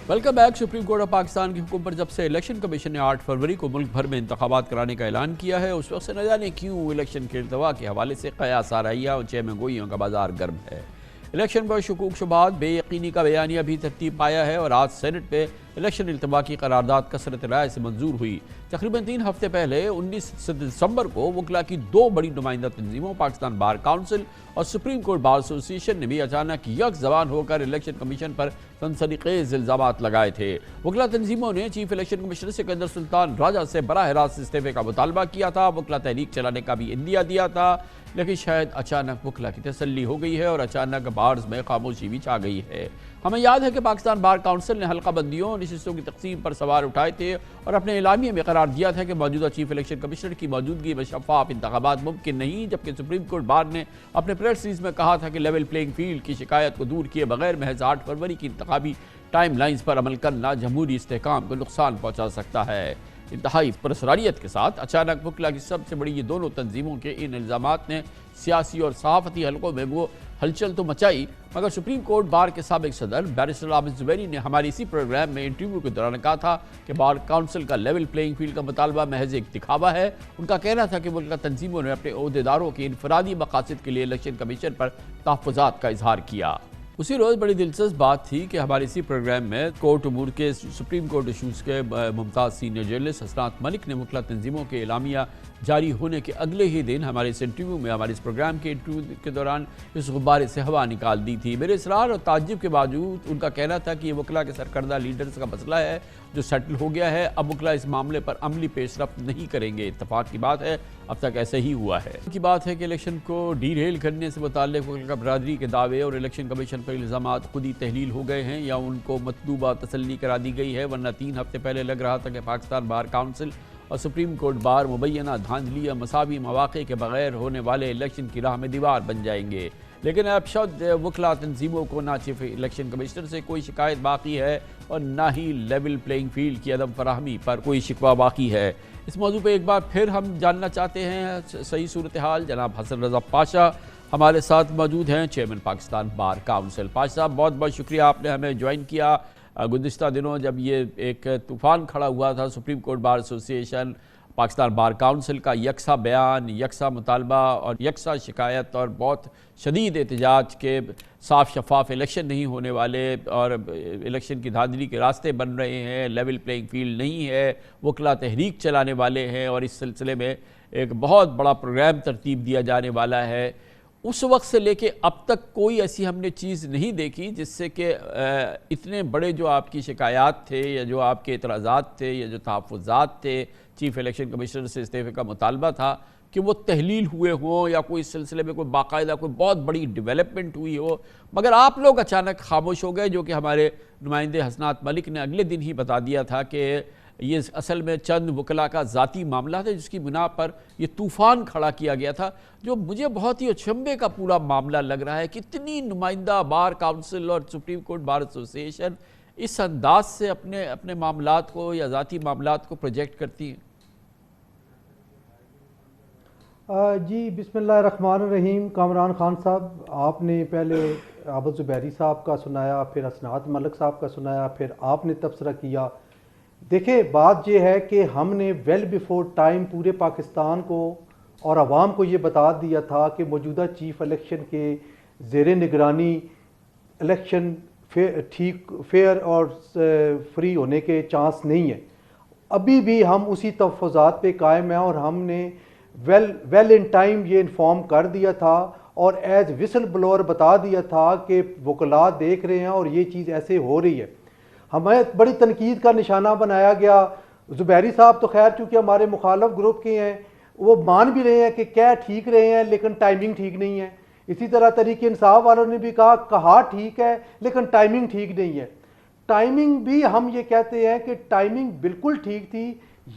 Welcome back. Supreme court of Pakistan की हुक्म पर जब से इलेक्शन कमीशन ने 8 फरवरी को मुल्क भर में इंतखाबात कराने का ऐलान किया है, उस वक्त से न जाने क्यों इलेक्शन के इल्तवा के हवाले से कयास आराइयाँ और चह में गोइयों का बाजार गर्म है। इलेक्शन पर शुकूक शुबहात बेयकीनी का बयानिया भी तरतीब पाया है और आज सेनेट पे इलेक्शन इल्तवा की करारदाद कसरत राय से मंजूर हुई। तकरीबन 3 हफ्ते पहले 19 दिसंबर को वकला की 2 बड़ी नुमाइंदा तंजीमों पाकिस्तान बार काउंसिल और सुप्रीम कोर्ट बार एसोसिएशन ने भी अचानक यक ज़बान होकर इलेक्शन कमीशन पर सनसनीखेज़ इल्ज़ामात लगाए थे। वकला तंजीमों ने chief election commissioner Sikandar Sultan Raja से बराह रास्त इस्तीफे का मुतालबा किया था। वकला तहरीक चलाने का भी इंदिया दिया था, लेकिन शायद अचानक वकला की तसल्ली हो गई है और अचानक बार्स में खामोशी भी छा गई है। हमें याद है कि पाकिस्तान बार काउंसिल ने हल्का बंदियों और नशिस्तों की तकसीम पर सवाल उठाए थे और अपने एलामिये में करार दिया था कि मौजूदा चीफ इलेक्शन कमिश्नर की मौजूदगी में शफाफ इंतखाबात मुमकिन नहीं, जबकि सुप्रीम कोर्ट बार ने अपने प्रेस रिलीज में कहा था कि लेवल प्लेइंग फील्ड की शिकायत को दूर किए बगैर महज 8 फरवरी की इंतखाबी टाइम लाइन्स पर अमल करना जमहूरी इस्तेहकाम को नुकसान पहुँचा सकता है। इंतहाई पुरसरारियत के साथ अचानक वकला की सबसे बड़ी ये दोनों तंजीमों के इन इल्ज़ामात ने सियासी और सहाफ़ती हलकों में वो हलचल तो मचाई, मगर सुप्रीम कोर्ट बार के साबिक सदर बैरिस्टर आबिद ज़ुबैरी ने हमारी इसी प्रोग्राम में इंटरव्यू के दौरान कहा था कि बार काउंसिल का लेवल प्लेइंग फील्ड का मुतालबा महज एक दिखावा है। उनका कहना था कि वकला तंजीमों ने अपने ओहदेदारों के इनफरादी मकासद के लिए इलेक्शन कमीशन पर तहफ़्फ़ुज़ात का इजहार किया। उसी रोज़ बड़ी दिलचस्प बात थी कि हमारे इसी प्रोग्राम में कोर्ट उमूर के सुप्रीम कोर्ट इशूज़ के मुमताज़ सीनियर जर्नलिस्ट हसनात मलिक ने वकला तंजीमों के एलामिया जारी होने के अगले ही दिन हमारे इस इंटरव्यू में हमारे इस प्रोग्राम के इंटरव्यू के दौरान इस गुब्बारे से हवा निकाल दी थी। मेरे इसरार और ताज्जुब के बावजूद उनका कहना था कि ये वकला के सरकर्दा लीडर्स का मसला है जो सेटल हो गया है, अब वकला इस मामले पर अमली पेशरफ्त नहीं करेंगे। इत्तफाक की बात है, अब तक ऐसे ही हुआ है। की बात है कि इलेक्शन को डीरेल करने से मुताल्लिक़ वकला बरादरी के दावे और इलेक्शन कमीशन पर इल्ज़ामात खुद ही तहलील हो गए हैं या उनको मतलूबा तसल्ली करा दी गई है, वरना 3 हफ्ते पहले लग रहा था कि पाकिस्तान बार काउंसिल और सुप्रीम कोर्ट बार मुबैना धांधली या मसावी मौक़े के बगैर होने वाले इलेक्शन की राह में दीवार बन जाएंगे। लेकिन अब शद वकला तंजीमों को ना चीफ इलेक्शन कमिश्नर से कोई शिकायत बाकी है और ना ही लेवल प्लेइंग फील्ड की अदम फराहमी पर कोई शिकवा बाकी है। इस मौजू पर एक बार फिर हम जानना चाहते हैं सही सूरत हाल। जनाब हसन रज़ा पाशा हमारे साथ मौजूद हैं, chairman Pakistan bar council. Pasha साहब, बहुत बहुत शुक्रिया आपने हमें ज्वाइन किया। गुज़िश्ता दिनों जब ये एक तूफ़ान खड़ा हुआ था, supreme court bar association, Pakistan bar council का यकसा बयान, यकसा मुतालबा और यकसा शिकायत और बहुत शदीद एहतजाज के साफ शफाफ इलेक्शन नहीं होने वाले और इलेक्शन की धांधली के रास्ते बन रहे हैं, लेवल प्लेइंग फील्ड नहीं है, वकला तहरीक चलाने वाले हैं और इस सिलसिले में एक बहुत बड़ा प्रोग्राम तरतीब दिया जाने वाला है। उस वक्त से लेके अब तक कोई ऐसी हमने चीज़ नहीं देखी जिससे कि इतने बड़े जो आपकी शिकायत थे या जो आपके एतराज़ात थे या जो तहफ़्फ़ुज़ात थे चीफ इलेक्शन कमिश्नर से इस्तीफ़े का मुतालबा था कि वो तहलील हुए हों या कोई इस सिलसिले में कोई बाकायदा कोई बहुत बड़ी डेवलपमेंट हुई हो, मगर आप लोग अचानक खामोश हो गए, जो कि हमारे नुमाइंदे हसनात मलिक ने अगले दिन ही बता दिया था कि ये असल में चंद वकला का ज़ाती मामला था जिसकी बिना पर ये तूफ़ान खड़ा किया गया था, जो मुझे बहुत ही अचंभे का पूरा मामला लग रहा है। कितनी नुमाइंदा बार काउंसिल और सुप्रीम कोर्ट बार एसोसिएशन इस अंदाज से अपने अपने मामलात को या ज़ाती मामलात को प्रोजेक्ट करती हैं। जी बिस्मिल्लाहिर्रहमानिर्रहीम। कामरान खान साहब, आपने पहले आबिद ज़ुबैरी साहब का सुनाया, फिर हसनात मलिक साहब का सुनाया, फिर आपने तबसरा किया। देखिए, बात यह है कि हमने वेल बिफोर टाइम पूरे पाकिस्तान को और आवाम को ये बता दिया था कि मौजूदा चीफ इलेक्शन के ज़ेर निगरानी इलेक्शन फेयर और फ्री होने के चांस नहीं है। अभी भी हम उसी तहफ़्फ़ुज़ात पे कायम हैं और हमने वेल इन टाइम ये इन्फॉर्म कर दिया था और एज विसल ब्लोअर बता दिया था कि वकला देख रहे हैं और ये चीज़ ऐसे हो रही है। हमें बड़ी तनकीद का निशाना बनाया गया। ज़ुबैरी साहब तो खैर चूँकि हमारे मुखालफ ग्रुप के हैं, वो मान भी रहे हैं कि क्या ठीक रहे हैं, लेकिन टाइमिंग ठीक नहीं है। इसी तरह तहरीक इंसाफ वालों ने भी कहा ठीक है, लेकिन टाइमिंग ठीक नहीं है। टाइमिंग भी हम ये कहते हैं कि टाइमिंग बिल्कुल ठीक थी।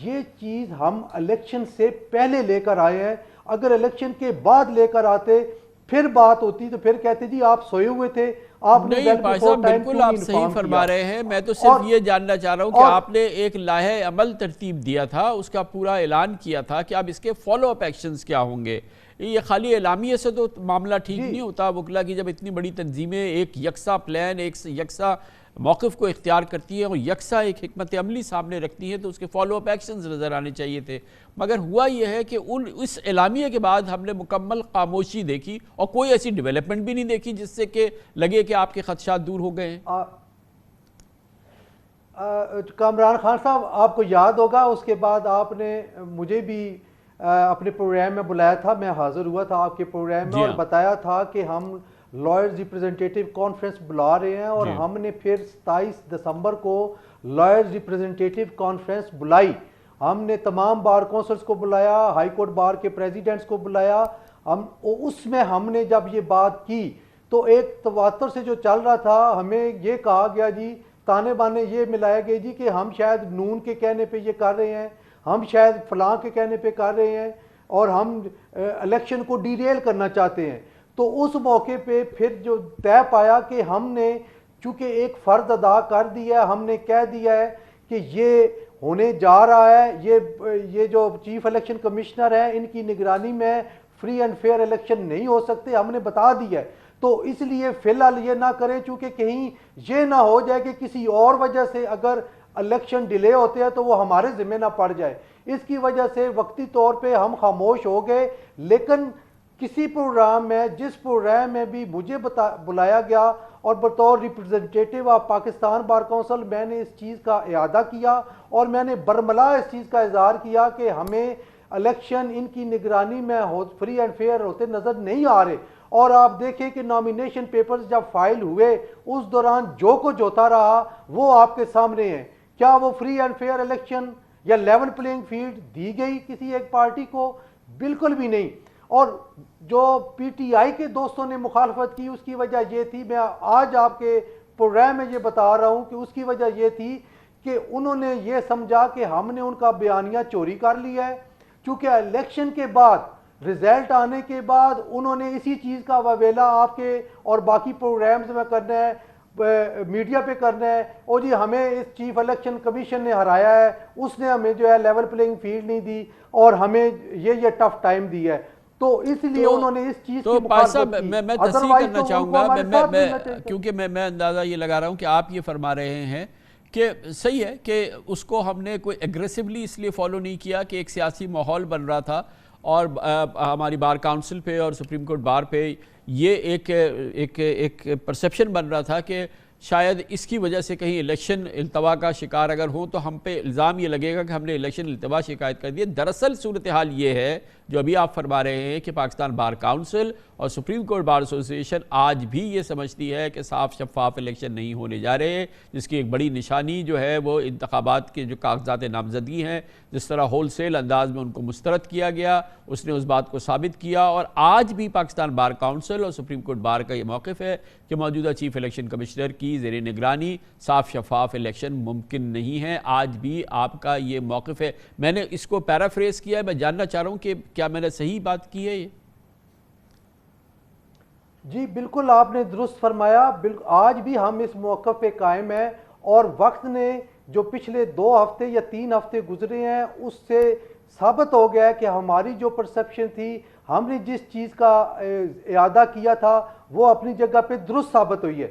ये चीज़ हम इलेक्शन से पहले लेकर आए हैं। अगर इलेक्शन के बाद लेकर आते फिर बात होती तो फिर कहते जी आप सोए हुए थे, आपने नहीं भाई साहब, बिल्कुल आप सही फरमा रहे हैं। मैं तो सिर्फ ये जानना चाह रहा हूँ कि आपने एक लाहे अमल तरतीब दिया था, उसका पूरा ऐलान किया था कि अब इसके फॉलो अप एक्शंस क्या होंगे। ये खाली एलामिये से तो मामला ठीक नहीं होता। वकला की जब इतनी बड़ी तंजीमें एक यकसा प्लान, एक यकसा موقف کو اختیار کرتی ہے اور یکساں ایک حکمت عملی سامنے رکھتی ہے تو اس کے فالو اپ ایکشنز نظر آنے چاہیے تھے. مگر ہوا یہ ہے کہ اس اعلامیہ کے بعد ہم نے مکمل خاموشی دیکھی اور کوئی ایسی ڈیولپمنٹ بھی نہیں دیکھی جس سے کہ لگے کہ آپ کے خدشات دور ہو گئے ہیں. کامران خان صاحب آپ کو یاد ہوگا اس کے بعد آپ نے مجھے بھی اپنے پروگرام میں بلایا تھا, میں حاضر ہوا تھا آپ کے پروگرام میں اور بتایا تھا کہ ہم لائرز ریپریزنٹیٹیو کانفرنس بلا رہے ہیں اور ہم نے پھر 27 دسمبر کو لائرز ریپریزنٹیٹیو کانفرنس بلائی. ہم نے تمام بار کونسلز کو بلایا, ہائی کورٹ بار کے پریزیڈنٹس کو بلایا. اس میں ہم نے جب یہ بات کی تو ایک تواتر سے جو چل رہا تھا ہمیں یہ کہا گیا جی, تانے بانے یہ ملایا گیا جی کہ ہم شاید نون کے کہنے پہ یہ کر رہے ہیں, ہم شاید فلاں کے کہنے پہ کر رہے ہیں اور ہم الیکشن کو ڈیریل کرنا چاہتے ہیں. تو اس موقع پہ پھر جو طے پایا کہ ہم نے چونکہ ایک فرض ادا کر دیا ہے, ہم نے کہہ دیا ہے کہ یہ ہونے جا رہا ہے, یہ جو چیف الیکشن کمشنر ہیں ان کی نگرانی میں فری اینڈ فیئر الیکشن نہیں ہو سکتے, ہم نے بتا دیا ہے. تو اس لیے فی الحال یہ نہ کریں چونکہ کہیں یہ نہ ہو جائے کہ کسی اور وجہ سے اگر الیکشن ڈیلے ہوتے ہیں تو وہ ہمارے ذمہ نہ پڑ جائے. اس کی وجہ سے وقتی طور پہ ہم خاموش ہو گئے. لیکن کسی پروگرام میں, جس پروگرام میں بھی مجھے بلایا گیا اور بطور representative of Pakistan bar council میں نے اس چیز کا اعادہ کیا اور میں نے برملا اس چیز کا اظہار کیا کہ ہمیں الیکشن ان کی نگرانی میں فری اینڈ فیئر ہوتے نظر نہیں آ رہے. اور آپ دیکھیں کہ نامینیشن پیپرز جب فائل ہوئے اس دوران جو کچھ ہوتا رہا وہ آپ کے سامنے ہیں. کیا وہ فری اینڈ فیئر الیکشن یا لیول پلینگ فیلڈ دی گئی کسی ایک پارٹی کو؟ بالکل بھی نہیں. اور جو پی ٹی آئی کے دوستوں نے مخالفت کی اس کی وجہ یہ تھی, میں آج آپ کے پروگرام میں یہ بتا رہا ہوں کہ اس کی وجہ یہ تھی کہ انہوں نے یہ سمجھا کہ ہم نے ان کا بیانیہ چوری کر لیا ہے. چونکہ الیکشن کے بعد رزلٹ آنے کے بعد انہوں نے اسی چیز کا وویلا آپ کے اور باقی پروگرامز میں کرنا ہے, میڈیا پہ کرنا ہے, اور جی ہمیں اس چیف الیکشن کمیشن نے ہرایا ہے, اس نے ہمیں جو ہے لیول پلینگ فیلڈ نہیں دی اور ہمیں یہ ٹف ٹائم دی ہے. تو اس لیے انہوں نے اس چیز کی مخالفت کی. میں تصحیح کرنا چاہوں گا کیونکہ میں اندازہ یہ لگا رہا ہوں کہ آپ یہ فرما رہے ہیں کہ صحیح ہے کہ اس کو ہم نے کوئی ایگریسولی اس لیے فالو نہیں کیا کہ ایک سیاسی ماحول بن رہا تھا اور ہماری بار کاؤنسل پہ اور سپریم کورٹ بار پہ یہ ایک پرسیپشن بن رہا تھا کہ شاید اس کی وجہ سے کہیں الیکشن التوا کا شکار اگر ہوں تو ہم پہ الزام یہ لگے گا کہ ہم نے الیکشن التوا شکایت کر دی. دراصل صورتحال یہ ہے جو ابھی آپ فرما رہے ہیں کہ پاکستان بار کاؤنسل اور سپریم کورٹ بار ایسوسیشن آج بھی یہ سمجھتی ہے کہ صاف شفاف الیکشن نہیں ہونے جا رہے, جس کی ایک بڑی نشانی جو ہے وہ انتخابات کے جو کاغذات نامزدگی ہیں جس طرح ہول سیل انداز میں ان کو مسترد کیا گیا, اس نے اس بات کو ثابت کیا. اور آج بھی پاکستان بار کاؤنسل اور سپریم کورٹ بار کا یہ موقف ہے کہ موجودہ چیف الیکشن کمشنر کی زیر نگرانی صاف شفاف الیکشن ممکن نہیں ہے. آج بھی آپ کا یہ موقف ہے. میں نے اس کو پیرافریز کیا ہے, میں جاننا چاہ رہا ہوں کہ کیا میں نے صحیح بات کی ہے یہ؟ جی بالکل آپ نے درست فرمایا. آج بھی ہم اس موقف پہ قائم ہیں اور وقت نے جو پچھلے 2 ہفتے یا 3 ہفتے گزرے ہیں اس سے ثابت ہو گیا ہے کہ ہماری جو پرسپشن تھی, ہم نے جس چیز کا اعادہ کیا تھا وہ اپنی جگہ پہ درست ثابت ہوئی ہے.